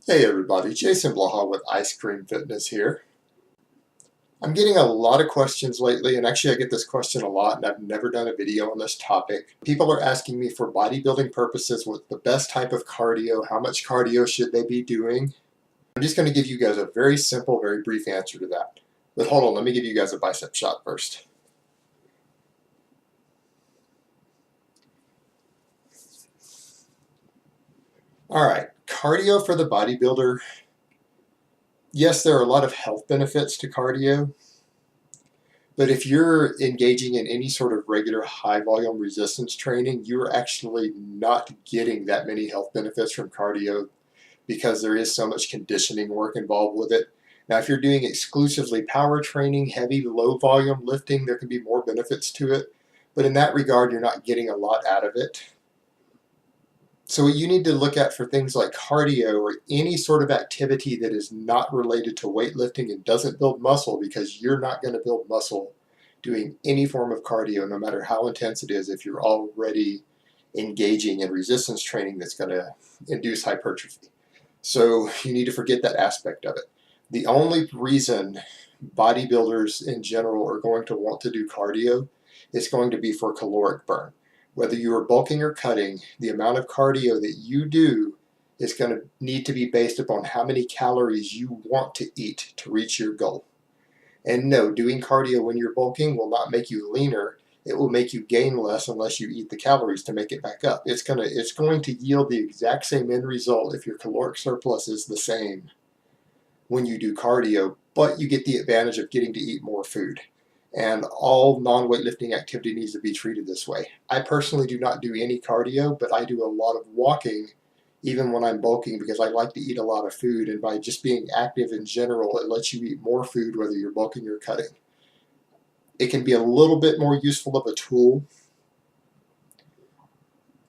Hey everybody, Jason Blaha with Ice Cream Fitness here. I'm getting a lot of questions lately, and actually I get this question a lot, and I've never done a video on this topic. People are asking me for bodybuilding purposes what the best type of cardio, how much cardio should they be doing? I'm just going to give you guys a very simple, very brief answer to that. But hold on, let me give you guys a bicep shot first. Alright, cardio for the bodybuilder. Yes, there are a lot of health benefits to cardio. But if you're engaging in any sort of regular high volume resistance training, you're actually not getting that many health benefits from cardio because there is so much conditioning work involved with it. Now, if you're doing exclusively power training, heavy, low volume lifting, there can be more benefits to it. But in that regard, you're not getting a lot out of it. So what you need to look at for things like cardio or any sort of activity that is not related to weightlifting and doesn't build muscle, because you're not going to build muscle doing any form of cardio, no matter how intense it is, if you're already engaging in resistance training that's going to induce hypertrophy. So you need to forget that aspect of it. The only reason bodybuilders in general are going to want to do cardio is going to be for caloric burn. Whether you are bulking or cutting, the amount of cardio that you do is going to need to be based upon how many calories you want to eat to reach your goal. And no, doing cardio when you're bulking will not make you leaner. It will make you gain less unless you eat the calories to make it back up. It's going to yield the exact same end result if your caloric surplus is the same when you do cardio, but you get the advantage of getting to eat more food. And all non-weightlifting activity needs to be treated this way. I personally do not do any cardio, but I do a lot of walking even when I'm bulking because I like to eat a lot of food, and by just being active in general, it lets you eat more food whether you're bulking or cutting. It can be a little bit more useful of a tool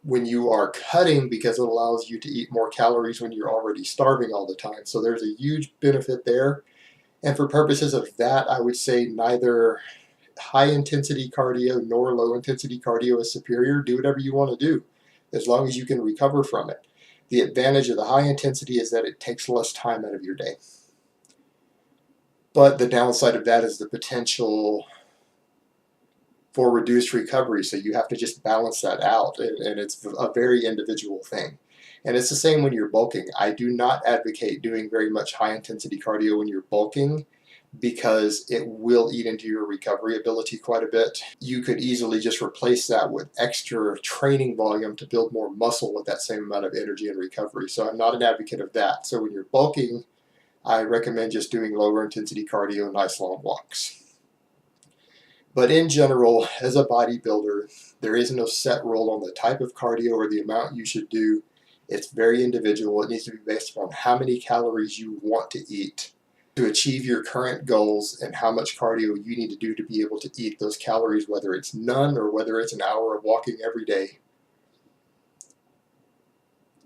when you are cutting because it allows you to eat more calories when you're already starving all the time. So there's a huge benefit there. And for purposes of that, I would say neither high intensity cardio nor low intensity cardio is superior. Do whatever you want to do as long as you can recover from it. The advantage of the high intensity is that it takes less time out of your day. But the downside of that is the potential for reduced recovery. So you have to just balance that out, and it's a very individual thing. And it's the same when you're bulking. I do not advocate doing very much high intensity cardio when you're bulking because it will eat into your recovery ability quite a bit. You could easily just replace that with extra training volume to build more muscle with that same amount of energy and recovery. So I'm not an advocate of that. So when you're bulking, I recommend just doing lower intensity cardio, nice long walks. But in general, as a bodybuilder, there is no set rule on the type of cardio or the amount you should do. It's very individual. It needs to be based upon how many calories you want to eat to achieve your current goals and how much cardio you need to do to be able to eat those calories, whether it's none or whether it's an hour of walking every day.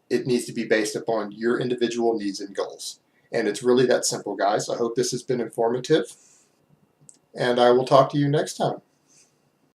It needs to be based upon your individual needs and goals. And it's really that simple, guys. I hope this has been informative, and I will talk to you next time.